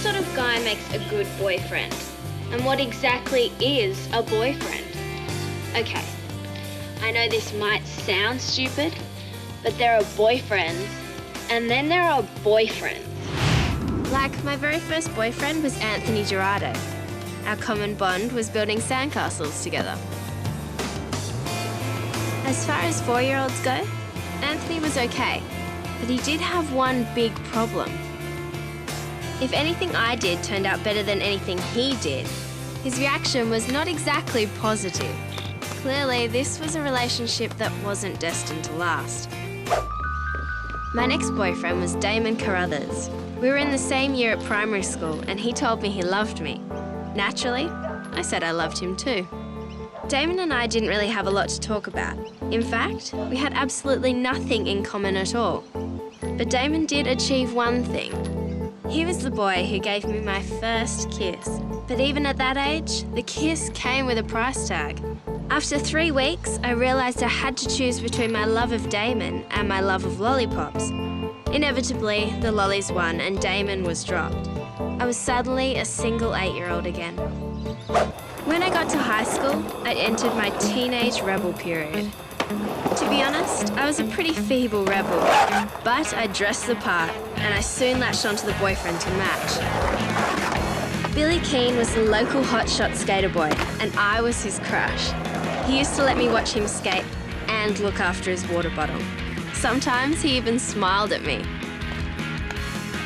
sort of guy makes a good boyfriend? And what exactly is a boyfriend? Okay, I know this might sound stupid, but there are boyfriends, and then there are boyfriends. Like, my very first boyfriend was Anthony Gerardo. Our common bond was building sandcastles together. As far as 4-year-olds go, Anthony was okay, but he did have one big problem. If anything I did turned out better than anything he did, his reaction was not exactly positive. Clearly, this was a relationship that wasn't destined to last. My next boyfriend was Damon Carruthers. We were in the same year at primary school, and he told me he loved me. Naturally, I said I loved him too. Damon and I didn't really have a lot to talk about. In fact, we had absolutely nothing in common at all. But Damon did achieve one thing. He was the boy who gave me my first kiss. But even at that age, the kiss came with a price tag. After 3 weeks, I realised I had to choose between my love of Damon and my love of lollipops. Inevitably, the lollies won and Damon was dropped. I was suddenly a single 8-year-old again. When I got to high school, I entered my teenage rebel period. To be honest, I was a pretty feeble rebel, but I dressed the part and I soon latched onto the boyfriend to match. Billy Keane was the local hotshot skater boy and I was his crush. He used to let me watch him skate and look after his water bottle. Sometimes he even smiled at me.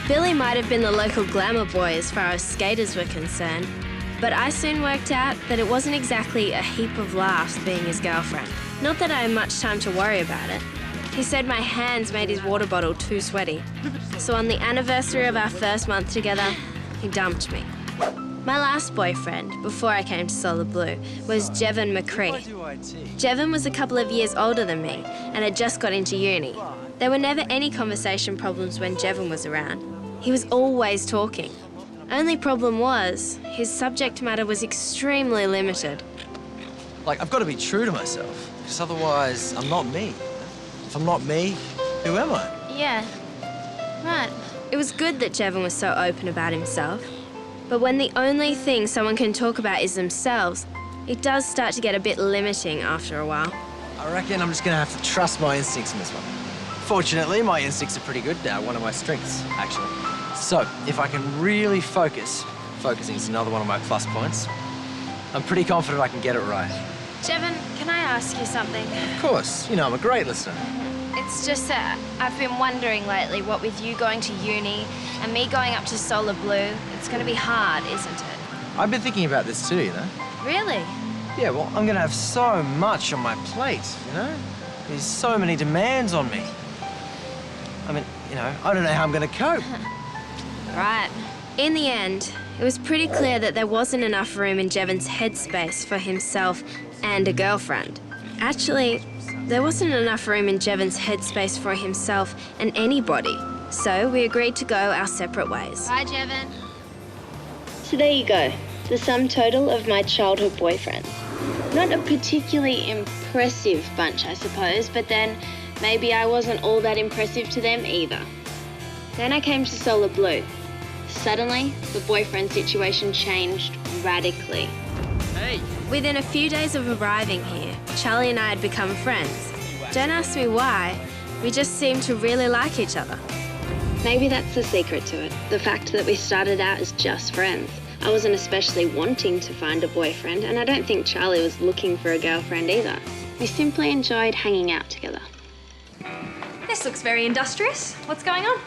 Billy might have been the local glamour boy as far as skaters were concerned, but I soon worked out that it wasn't exactly a heap of laughs being his girlfriend. Not that I had much time to worry about it. He said my hands made his water bottle too sweaty. So on the anniversary of our first month together, he dumped me. My last boyfriend, before I came to Solar Blue, was Jevon McCree. Jevon was a couple of years older than me and had just got into uni. There were never any conversation problems when Jevon was around. He was always talking. Only problem was, his subject matter was extremely limited. Like, I've got to be true to myself, because otherwise I'm not me. If I'm not me, who am I? Yeah, right. It was good that Jevon was so open about himself. But when the only thing someone can talk about is themselves, it does start to get a bit limiting after a while. I reckon I'm just going to have to trust my instincts in this one. Fortunately, my instincts are pretty good now, one of my strengths, actually. So, if I can really focus, focusing is another one of my plus points, I'm pretty confident I can get it right. Jevon, can I ask you something? Of course. You know, I'm a great listener. It's just that I've been wondering lately, what with you going to uni and me going up to Solar Blue, it's going to be hard, isn't it? I've been thinking about this too, you know. Really? Yeah, well, I'm going to have so much on my plate, you know? There's so many demands on me. I mean, you know, I don't know how I'm going to cope. Right. In the end, it was pretty clear that there wasn't enough room in Jevon's headspace for himself and a girlfriend. Actually, there wasn't enough room in Jevon's headspace for himself and anybody. So we agreed to go our separate ways. Bye, Jevon. So there you go, the sum total of my childhood boyfriends. Not a particularly impressive bunch, I suppose, but then maybe I wasn't all that impressive to them either. Then I came to Solar Blue. Suddenly, the boyfriend situation changed radically. Hey! Within a few days of arriving here, Charley and I had become friends. Don't ask me why, we just seemed to really like each other. Maybe that's the secret to it, the fact that we started out as just friends. I wasn't especially wanting to find a boyfriend, and I don't think Charley was looking for a girlfriend either. We simply enjoyed hanging out together. This looks very industrious. What's going on?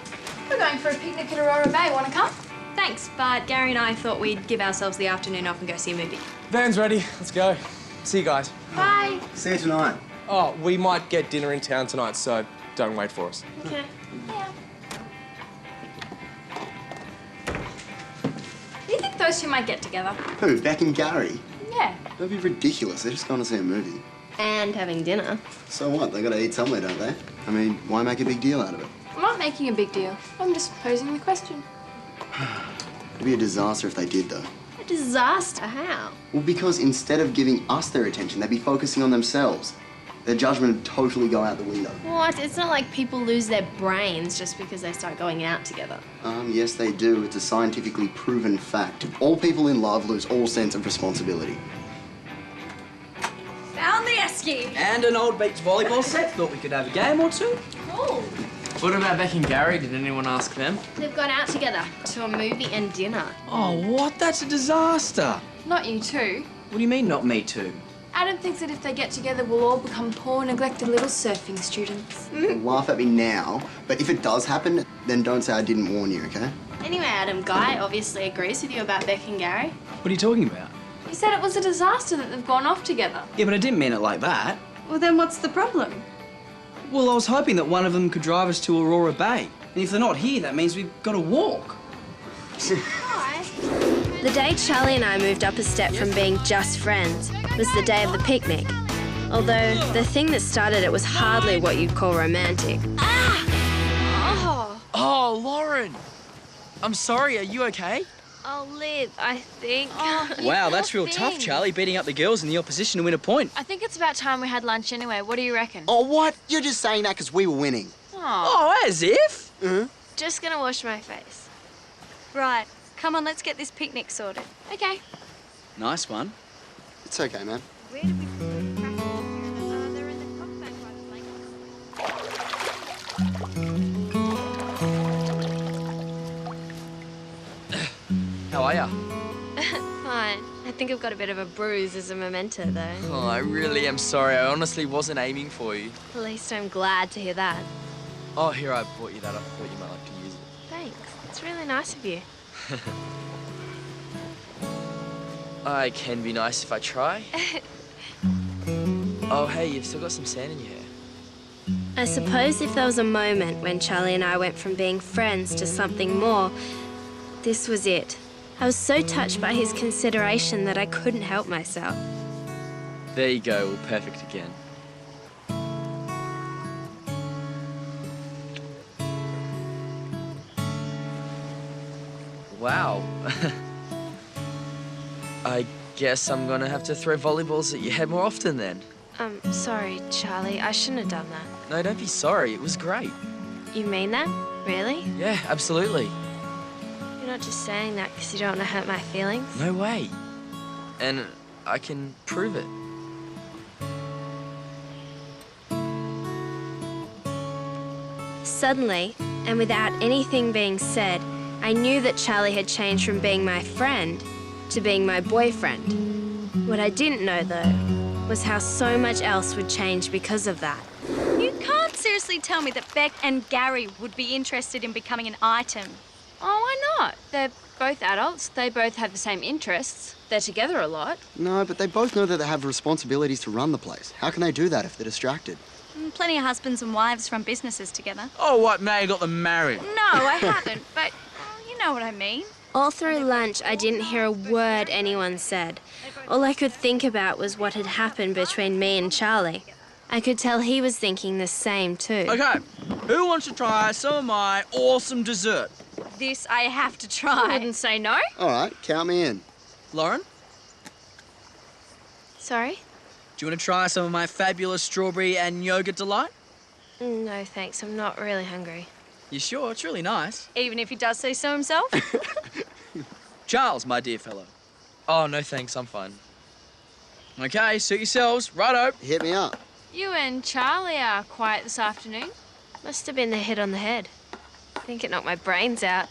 We're going for a picnic at Aurora Bay. Want to come? Thanks, but Gary and I thought we'd give ourselves the afternoon off and go see a movie. Van's ready. Let's go. See you guys. Bye. See you tonight. Oh, we might get dinner in town tonight, so don't wait for us. Okay. Yeah. Do you think those two might get together? Who, Beck and Gary? Yeah. That'd be ridiculous. They're just going to see a movie. And having dinner. So what? They got to eat somewhere, don't they? I mean, why make a big deal out of it? I'm not making a big deal. I'm just posing the question. It'd be a disaster if they did, though. A disaster, how? Well, because instead of giving us their attention, they'd be focusing on themselves. Their judgment would totally go out the window. What? It's not like people lose their brains just because they start going out together. Yes, they do. It's a scientifically proven fact. All people in love lose all sense of responsibility. Found the esky. And an old beach volleyball set. Thought we could have a game or two. Cool. What about Beck and Gary? Did anyone ask them? They've gone out together to a movie and dinner. Oh, what? That's a disaster. Not you two. What do you mean, not me too? Adam thinks that if they get together, we'll all become poor, neglected little surfing students. Laugh at me now, but if it does happen, then don't say I didn't warn you, okay? Anyway, Adam, Guy obviously agrees with you about Beck and Gary. What are you talking about? You said it was a disaster that they've gone off together. Yeah, but I didn't mean it like that. Well, then what's the problem? Well, I was hoping that one of them could drive us to Aurora Bay. And if they're not here, that means we've got to walk. The day Charlie and I moved up a step from being just friends was the day of the picnic. Although the thing that started it was hardly what you'd call romantic. Oh, Loren! I'm sorry, are you okay? Oh, Liv, I think... Wow, that's real tough, Charlie, beating up the girls in the opposition to win a point. I think it's about time we had lunch anyway. What do you reckon? Oh, what? You're just saying that because we were winning. Oh, as if? Just gonna wash my face. Right. Come on, let's get this picnic sorted. Okay. Nice one. It's okay, man. Where did we put the crackers? They're in the cock bank by the blankets. How are ya? Fine. I think I've got a bit of a bruise as a memento, though. Oh, I really am sorry. I honestly wasn't aiming for you. At least I'm glad to hear that. Oh, here, I bought you that. I thought you might like to use it. Thanks. It's really nice of you. I can be nice if I try. Oh, hey, you've still got some sand in your hair. I suppose if there was a moment when Charlie and I went from being friends to something more, this was it. I was so touched by his consideration that I couldn't help myself. There you go, we're perfect again. Wow. I guess I'm gonna have to throw volleyballs at your head more often then. Sorry, Charlie. I shouldn't have done that. No, don't be sorry. It was great. You mean that? Really? Yeah, absolutely. You're not just saying that because you don't want to hurt my feelings? No way. And I can prove it. Suddenly, and without anything being said, I knew that Charlie had changed from being my friend to being my boyfriend. What I didn't know, though, was how so much else would change because of that. You can't seriously tell me that Beck and Gary would be interested in becoming an item. Oh, why not? They're both adults. They both have the same interests. They're together a lot. No, but they both know that they have responsibilities to run the place. How can they do that if they're distracted? Plenty of husbands and wives run businesses together. Oh, what? Now you got them married. No, I haven't, but you know what I mean. All through lunch, I didn't hear a word anyone said. All I could think about was what had happened between me and Charlie. I could tell he was thinking the same too. Okay, who wants to try some of my awesome dessert? This I have to try. I wouldn't say no. All right, count me in. Loren, Sorry? do you want to try some of my fabulous strawberry and yogurt delight? No, thanks. I'm not really hungry. You sure? It's really nice. Even if he does say so himself. Charles, my dear fellow. Oh, no thanks. I'm fine. Okay, suit yourselves. Righto. Hit me up. You and Charlie are quiet this afternoon. Must have been the hit on the head. I think it knocked my brains out.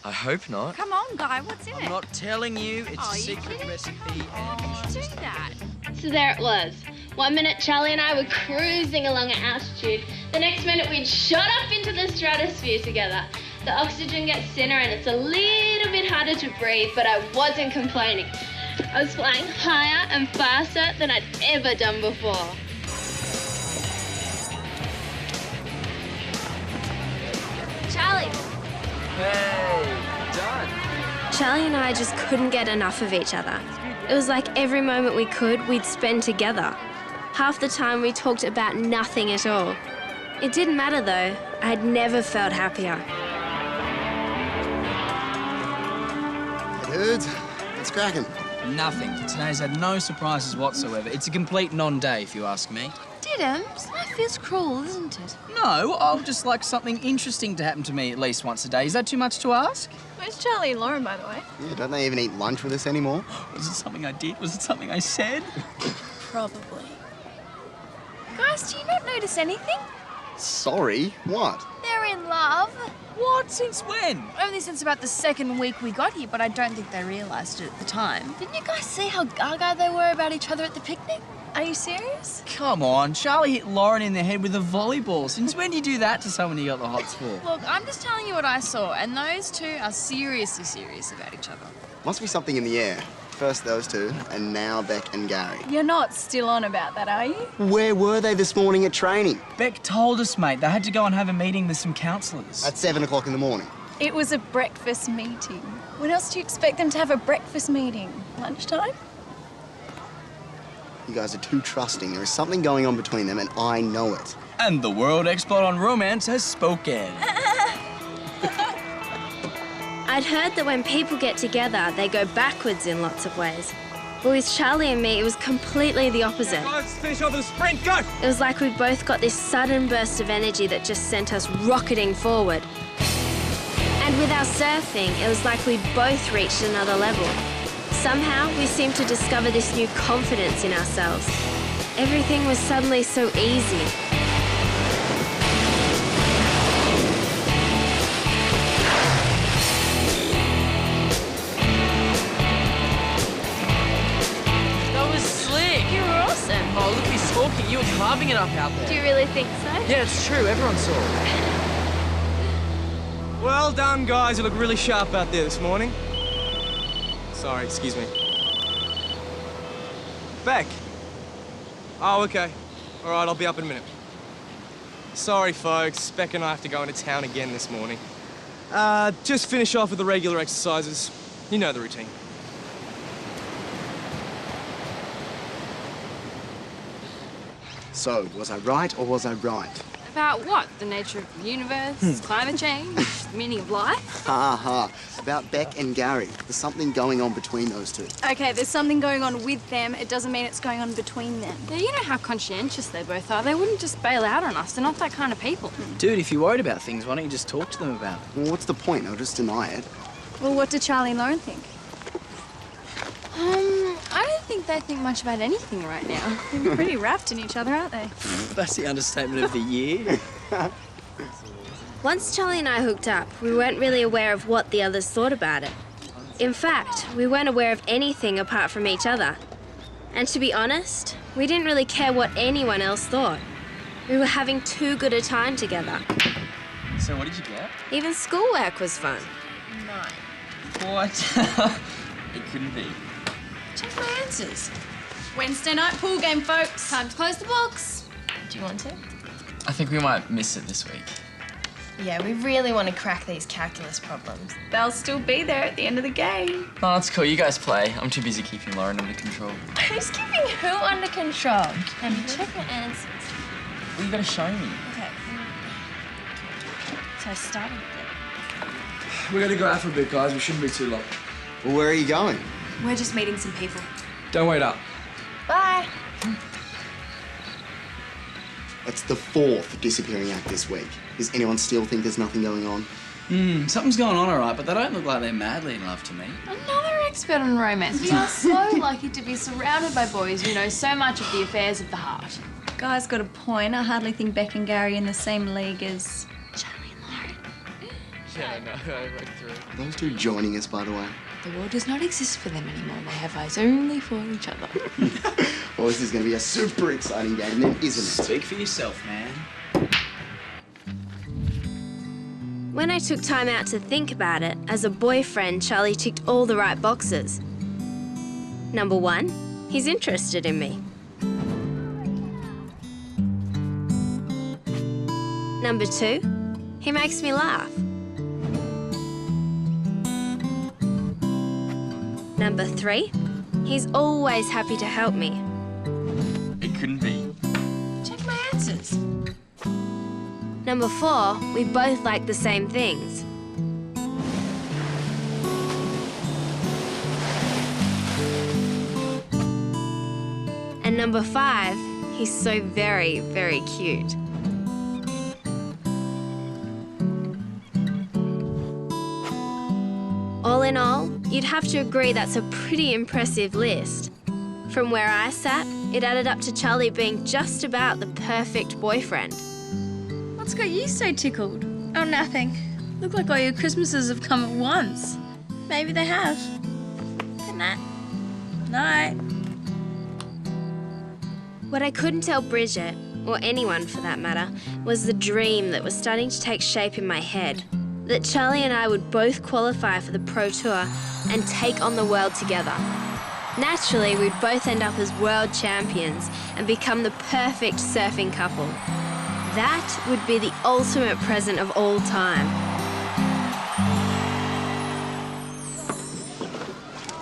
I hope not. Come on, Guy, what's in I'm it? not telling you. It's Oh, a you secret kidding? recipe. Do that. So there it was. 1 minute Charlie and I were cruising along at altitude. The next minute we'd shot up into the stratosphere together. The oxygen gets thinner and it's a little bit harder to breathe, but I wasn't complaining. I was flying higher and faster than I'd ever done before. Charlie! Hey, done. Charlie and I just couldn't get enough of each other. It was like every moment we could, we'd spend together. Half the time we talked about nothing at all. It didn't matter though. I'd never felt happier. Hey, dudes, what's cracking? Nothing. Today's had no surprises whatsoever. It's a complete non-day, if you ask me. Did Adams, life feels cruel, isn't it? No, I would just like something interesting to happen to me at least once a day. Is that too much to ask? Where's Charley and Loren, by the way? Yeah, don't they even eat lunch with us anymore? Was it something I did? Was it something I said? Probably. Guys, do you not notice anything? Sorry, what? They're in love. What? Since when? Only since about the second week we got here, but I don't think they realised it at the time. Didn't you guys see how gaga they were about each other at the picnic? Are you serious? Come on, Charlie hit Loren in the head with a volleyball. Since when do you do that to someone you got the hots for? Look, I'm just telling you what I saw, and those two are seriously serious about each other. Must be something in the air. First those two, and now Beck and Gary. You're not still on about that, are you? Where were they this morning at training? Beck told us, mate. They had to go and have a meeting with some counsellors. At 7 o'clock in the morning. It was a breakfast meeting. When else do you expect them to have a breakfast meeting? Lunchtime? You guys are too trusting. There is something going on between them, and I know it. And the world expert on romance has spoken. I'd heard that when people get together, they go backwards in lots of ways. But with Charlie and me, it was completely the opposite. Guys, finish off with a sprint, go! It was like we'd both got this sudden burst of energy that just sent us rocketing forward. And with our surfing, it was like we'd both reached another level. Somehow, we seemed to discover this new confidence in ourselves. Everything was suddenly so easy. That was slick. You were awesome. Oh, look, he's stalking. You were carving it up out there. Do you really think so? Yeah, it's true. Everyone saw it. Well done, guys. You look really sharp out there this morning. Sorry, excuse me. Beck. Oh, okay. All right, I'll be up in a minute. Sorry, folks. Beck and I have to go into town again this morning. Just finish off with the regular exercises. You know the routine. So, was I right or was I right? About what? The nature of the universe, climate change, the meaning of life? Ha ha. About Beck and Gary. There's something going on between those two. Okay, there's something going on with them. It doesn't mean it's going on between them. Yeah, you know how conscientious they both are. They wouldn't just bail out on us. They're not that kind of people. Dude, if you're worried about things, why don't you just talk to them about it? Well, what's the point? They'll just deny it. Well, what do Charlie and Loren think? I don't think they think much about anything right now. They're pretty wrapped in each other, aren't they? That's the understatement of the year. Once Charlie and I hooked up, we weren't really aware of what the others thought about it. In fact, we weren't aware of anything apart from each other. And to be honest, we didn't really care what anyone else thought. We were having too good a time together. So what did you get? Even schoolwork was fun. 9. What? It couldn't be. Check my answers. Wednesday night pool game, folks. Time to close the books. Do you want to? I think we might miss it this week. Yeah, we really want to crack these calculus problems. They'll still be there at the end of the game. Oh, that's cool. You guys play. I'm too busy keeping Loren under control. Who's keeping who under control? And check my answers. Well, you gotta show me. Okay. So I started with We're gonna go out for a bit, guys. We shouldn't be too long. Well, where are you going? We're just meeting some people. Don't wait up. it. Bye. It's the 4th disappearing act this week. Does anyone still think there's nothing going on? Something's going on, all right, but they don't look like they're madly in love to me. Another expert on romance. We are so lucky to be surrounded by boys who know so much of the affairs of the heart. Guy's got a point. I hardly think Beck and Gary are in the same league as... Charlie and Loren. Yeah, I know. I worked through it. Are those two joining us, by the way? The world does not exist for them anymore. They have eyes only for each other. Well, this is going to be a super exciting game, then, isn't it? Speak for yourself, man. When I took time out to think about it, as a boyfriend, Charlie ticked all the right boxes. Number 1, he's interested in me. Number 2, he makes me laugh. Number 3, he's always happy to help me. It couldn't be. Check my answers. Number 4, we both like the same things. And number 5, He's so very, very cute. All in all, you'd have to agree that's a pretty impressive list. From where I sat, it added up to Charley being just about the perfect boyfriend. What's got you so tickled? Oh, nothing. Look like all your Christmases have come at once. Maybe they have. Good night. Night. What I couldn't tell Bridget, or anyone for that matter, was the dream that was starting to take shape in my head. That Charley and I would both qualify for the Pro Tour and take on the world together. Naturally, we'd both end up as world champions and become the perfect surfing couple. That would be the ultimate present of all time.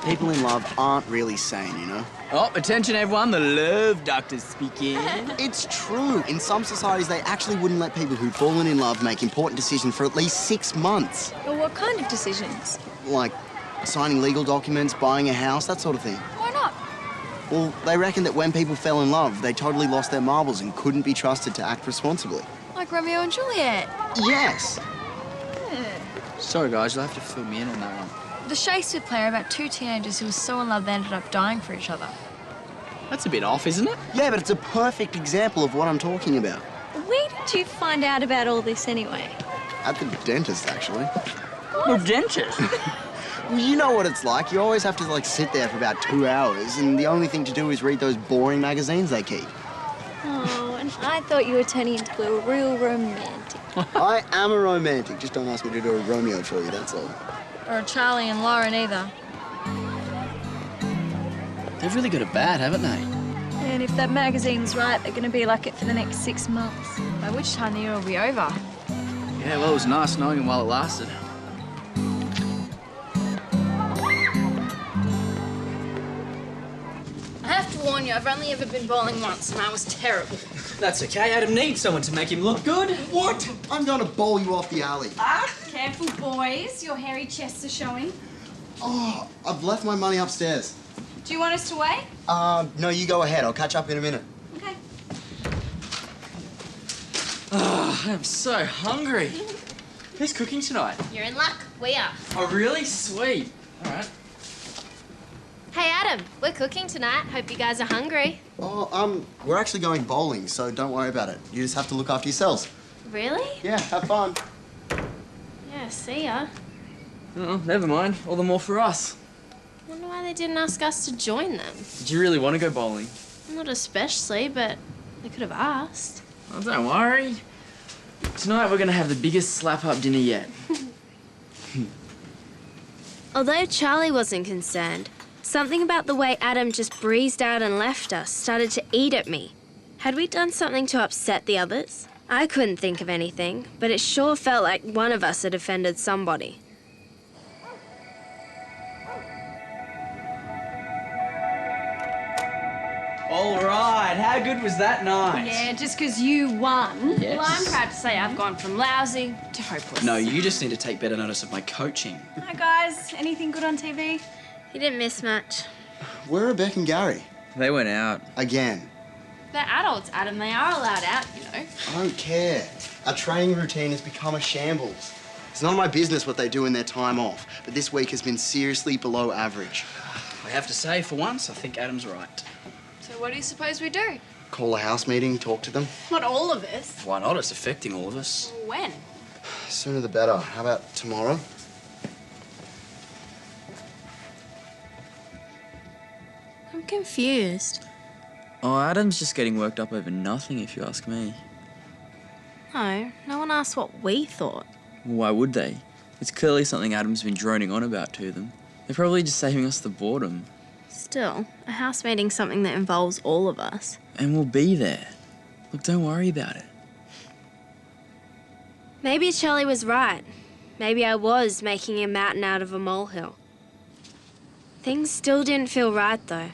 People in love aren't really sane, you know? Oh, attention everyone, the love doctor's speaking. It's true. In some societies, they actually wouldn't let people who'd fallen in love make important decisions for at least 6 months. Well, what kind of decisions? Like signing legal documents, buying a house, that sort of thing. Why not? Well, they reckon that when people fell in love, they totally lost their marbles and couldn't be trusted to act responsibly. Like Romeo and Juliet. Yes. Sorry guys, you'll have to fill me in on that one. The Shakespeare play are about two teenagers who were so in love they ended up dying for each other. That's a bit off, isn't it? Yeah, but it's a perfect example of what I'm talking about. Where did you find out about all this anyway? At the dentist, actually. The dentist? Well, you know what it's like. You always have to, like, sit there for about 2 hours, and the only thing to do is read those boring magazines they keep. Oh, and I thought you were turning into a real romantic. I am a romantic. Just don't ask me to do a Romeo for you, that's all. Or a Charley and Loren either. They've really got it bad, haven't they? And if that magazine's right, they're going to be like it for the next 6 months. By which time the year will be over. Yeah, well, it was nice knowing him while it lasted. I have to warn you, I've only ever been bowling once and I was terrible. That's okay, Adam needs someone to make him look good. What? I'm going to bowl you off the alley. Careful, boys. Your hairy chests are showing. Oh, I've left my money upstairs. Do you want us to wait? No, you go ahead. I'll catch up in a minute. Okay. Oh, I'm so hungry. Who's cooking tonight? You're in luck. We are. Oh, really? Sweet. All right. Hey, Adam, we're cooking tonight. Hope you guys are hungry. Oh, we're actually going bowling, so don't worry about it. You just have to look after yourselves. Really? Yeah, have fun. Yeah, see ya. Oh, never mind. All the more for us. Wonder why they didn't ask us to join them. Did you really want to go bowling? Not especially, but they could have asked. Oh, don't worry. Tonight we're going to have the biggest slap-up dinner yet. Although Charley wasn't concerned, something about the way Adam just breezed out and left us started to eat at me. Had we done something to upset the others? I couldn't think of anything, but it sure felt like one of us had offended somebody. All right, how good was that night? Yeah, just because you won. Yes. Well, I'm proud to say I've gone from lousy to hopeless. No, you just need to take better notice of my coaching. Hi, guys. Anything good on TV? You didn't miss much. Where are Beck and Gary? They went out. Again. They're adults, Adam. They are allowed out, you know. I don't care. Our training routine has become a shambles. It's none of my business what they do in their time off, but this week has been seriously below average. I have to say, for once, I think Adam's right. So what do you suppose we do? Call a house meeting, talk to them. Not all of us. Why not? It's affecting all of us. When? Sooner the better. How about tomorrow? I'm confused. Oh, Adam's just getting worked up over nothing, if you ask me. No, no one asked what we thought. Why would they? It's clearly something Adam's been droning on about to them. They're probably just saving us the boredom. Still, a house meeting's something that involves all of us. And we'll be there. Look, don't worry about it. Maybe Charley was right. Maybe I was making a mountain out of a molehill. Things still didn't feel right, though.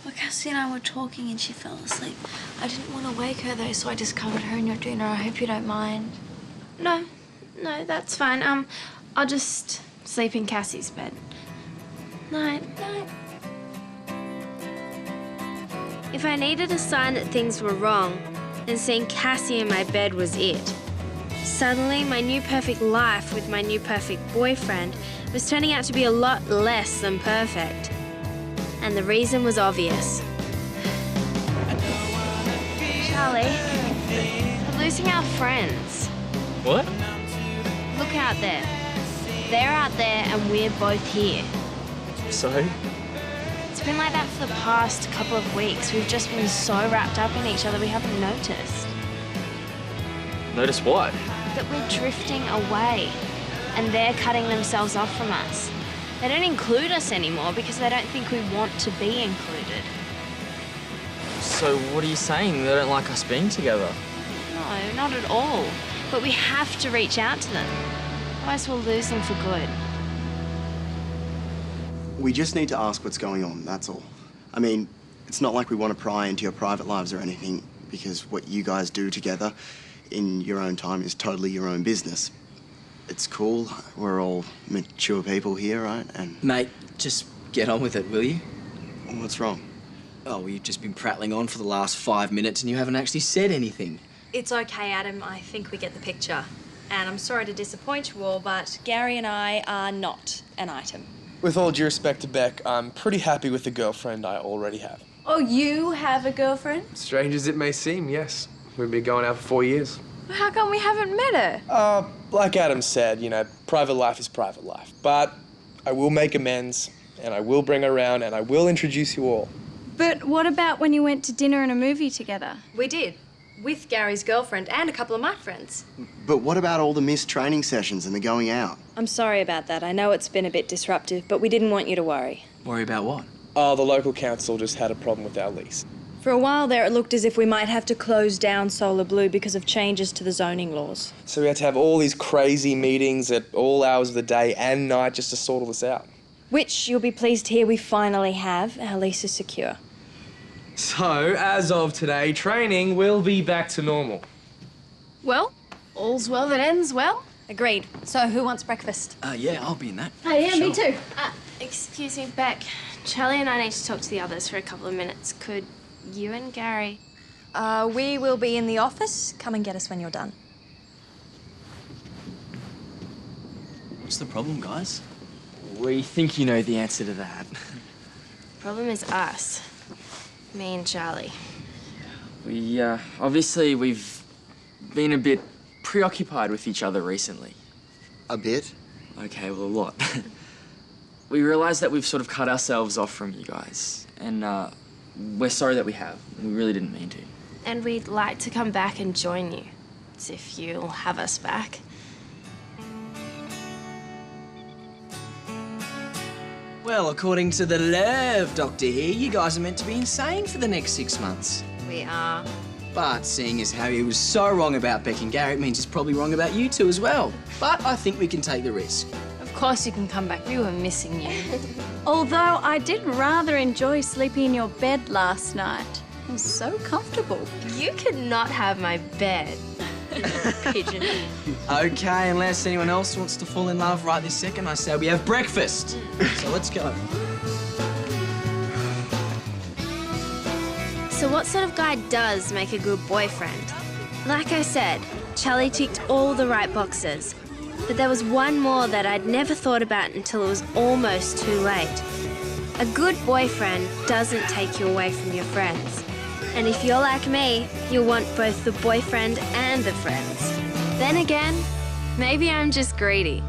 Well, Cassie and I were talking and she fell asleep. I didn't want to wake her, though, so I just covered her in your dinner. I hope you don't mind. No, that's fine. I'll just sleep in Cassie's bed. Night. If I needed a sign that things were wrong, then seeing Cassie in my bed was it. Suddenly, my new perfect life with my new perfect boyfriend was turning out to be a lot less than perfect. And the reason was obvious. Charlie, we're losing our friends. What? Look out there. They're out there and we're both here. So? It's been like that for the past couple of weeks. We've just been so wrapped up in each other we haven't noticed. Notice what? That we're drifting away and they're cutting themselves off from us. They don't include us anymore because they don't think we want to be included. So what are you saying? They don't like us being together? No, not at all. But we have to reach out to them. Otherwise we'll lose them for good. We just need to ask what's going on, that's all. I mean, it's not like we want to pry into your private lives or anything, because what you guys do together in your own time is totally your own business. It's cool. We're all mature people here, right? And Mate, just get on with it, will you? what's wrong? Oh, well, you've just been prattling on for the last 5 minutes and you haven't actually said anything. It's okay, Adam. I think we get the picture. And I'm sorry to disappoint you all, but Gary and I are not an item. With all due respect to Beck, I'm pretty happy with the girlfriend I already have. Oh, you have a girlfriend? Strange as it may seem, yes. We've been going out for 4 years. How come we haven't met her? Like Adam said, you know, private life is private life. But I will make amends, and I will bring her around, and I will introduce you all. But what about when you went to dinner and a movie together? We did. With Gary's girlfriend and a couple of my friends. But what about all the missed training sessions and the going out? I'm sorry about that. I know it's been a bit disruptive, but we didn't want you to worry. Worry about what? Oh, the local council just had a problem with our lease. For a while there, it looked as if we might have to close down Solar Blue because of changes to the zoning laws. So we had to have all these crazy meetings at all hours of the day and night just to sort all this out. Which, you'll be pleased to hear, we finally have. Our lease is secure. So, as of today, training will be back to normal. Well, all's well that ends well. Agreed. So who wants breakfast? Yeah, I'll be in that. Oh, yeah, me too. Excuse me, Beck. Charlie and I need to talk to the others for a couple of minutes. Could you and Gary... We will be in the office. Come and get us when you're done. What's the problem, guys? We think you know the answer to that. Problem is us. Me and Charlie. Obviously we've been a bit preoccupied with each other recently. A bit? Okay, well, a lot. We realised that we've sort of cut ourselves off from you guys, and we're sorry that we have. We really didn't mean to. And we'd like to come back and join you, as if you'll have us back. Well, according to the love doctor here, you guys are meant to be insane for the next 6 months. We are. But seeing as how he was so wrong about Beck and Gary, it means he's probably wrong about you two as well. But I think we can take the risk. Of course you can come back. We were missing you. Although I did rather enjoy sleeping in your bed last night. It was so comfortable. You could not have my bed. Pigeon. Okay, unless anyone else wants to fall in love right this second, I say we have breakfast. So let's go. So what sort of guy does make a good boyfriend? Like I said, Charlie ticked all the right boxes. But there was one more that I'd never thought about until it was almost too late. A good boyfriend doesn't take you away from your friends. And if you're like me, you'll want both the boyfriend and the friends. Then again, maybe I'm just greedy.